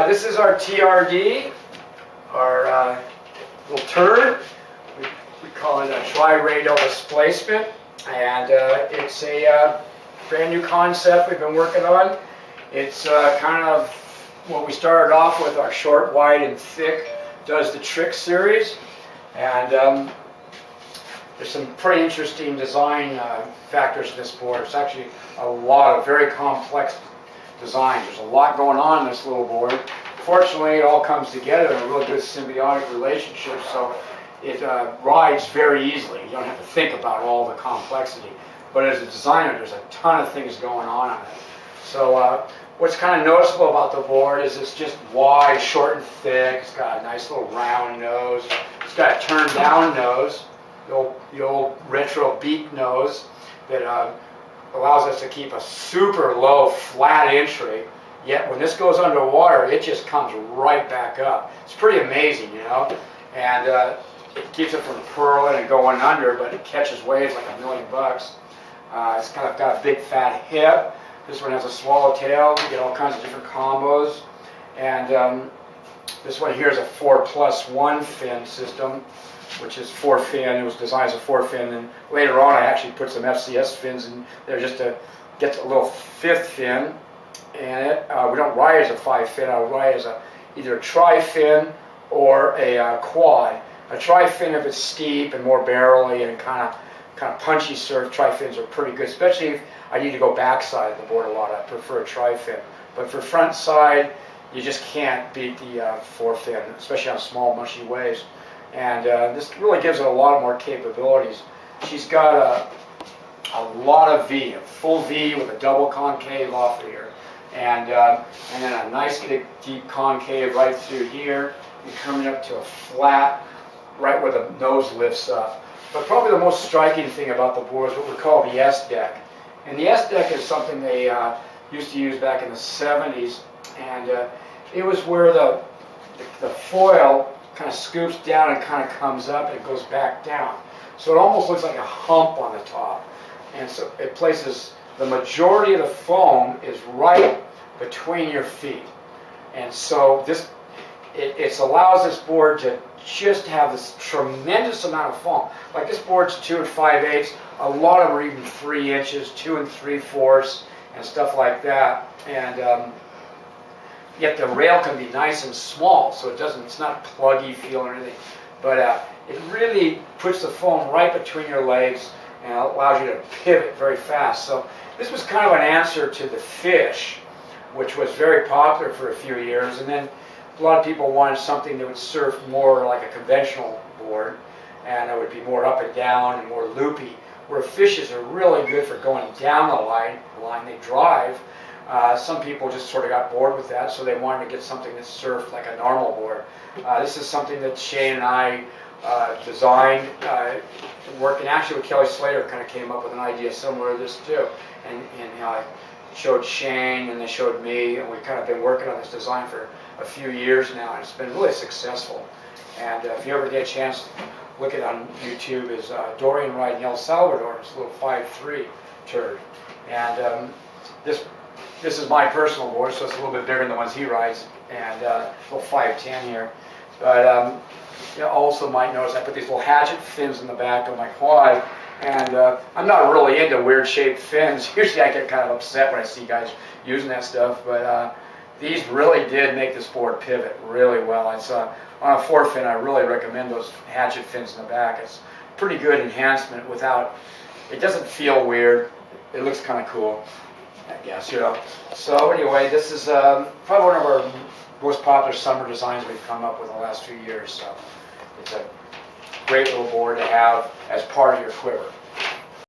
This is our TRD, our little turd. We call it a tri-radial displacement, and it's a brand new concept we've been working on. It's kind of what we started off with, our short, wide, and thick does the trick series, and there's some pretty interesting design factors in this board. It's actually a lot of very complex design. There's a lot going on in this little board. Fortunately, it all comes together in a real good symbiotic relationship, so it rides very easily. You don't have to think about all the complexity. But as a designer, there's a ton of things going on in it. So what's kind of noticeable about the board is it's just wide, short, and thick. It's got a nice little round nose. It's got a turned down nose, the old retro beak nose that allows us to keep a super low flat entry, yet when this goes underwater it just comes right back up. It's pretty amazing, you know, and it keeps it from purling and going under, but it catches waves like $1,000,000. It's kind of got a big fat hip. This one has a swallowtail. You get all kinds of different combos, and this one here is a 4+1 fin system, which is 4-fin. It was designed as a 4-fin, and later on I actually put some FCS fins in there just to get a little 5th fin. And we don't ride as a 5-fin. I ride as either a tri-fin or a quad. A tri-fin, if it's steep and more barrely and kind of punchy surf, tri-fins are pretty good, especially if I need to go backside of the board a lot. I prefer a tri-fin. But for front side, you just can't beat the 4-fin, especially on small, mushy waves. And this really gives it a lot more capabilities. She's got a lot of V, a full V with a double concave off here, and then a nice big deep concave right through here, and coming up to a flat right where the nose lifts up. But probably the most striking thing about the board is what we call the S-deck. And the S-deck is something they used to use back in the 70s, and it was where the foil kind of scoops down and kind of comes up and goes back down. So it almost looks like a hump on the top. And so it places, the majority of the foam is right between your feet. And so it allows this board to just have this tremendous amount of foam. Like this board's 2 5/8. A lot of them are even 3 inches, 2 3/4, and stuff like that. And yet the rail can be nice and small, so it's not pluggy feel or anything. But it really puts the foam right between your legs and allows you to pivot very fast. So this was kind of an answer to the Fish, which was very popular for a few years. And then a lot of people wanted something that would surf more like a conventional board, and it would be more up and down and more loopy, where Fishes are really good for going down the line they drive. Some people just sort of got bored with that, so they wanted to get something that surfed like a normal board. This is something that Shane and I designed, working actually with Kelly Slater, kind of came up with an idea similar to this too. And showed Shane and they showed me, and we've kind of been working on this design for a few years now, and it's been really successful. And if you ever get a chance, look it on YouTube, is Dorian Ride in El Salvador. It's a little 5.3 turd. And this is my personal board, so it's a little bit bigger than the ones he rides, and a little 5'10" here. But you also might notice I put these little hatchet fins in the back of my quad, and I'm not really into weird shaped fins. Usually I get kind of upset when I see guys using that stuff, but these really did make this board pivot really well. It's on a 4-fin, I really recommend those hatchet fins in the back. It's pretty good enhancement without, it doesn't feel weird. It looks kind of cool, I guess, you know. So anyway, this is probably one of our most popular summer designs we've come up with in the last few years. So it's a great little board to have as part of your quiver.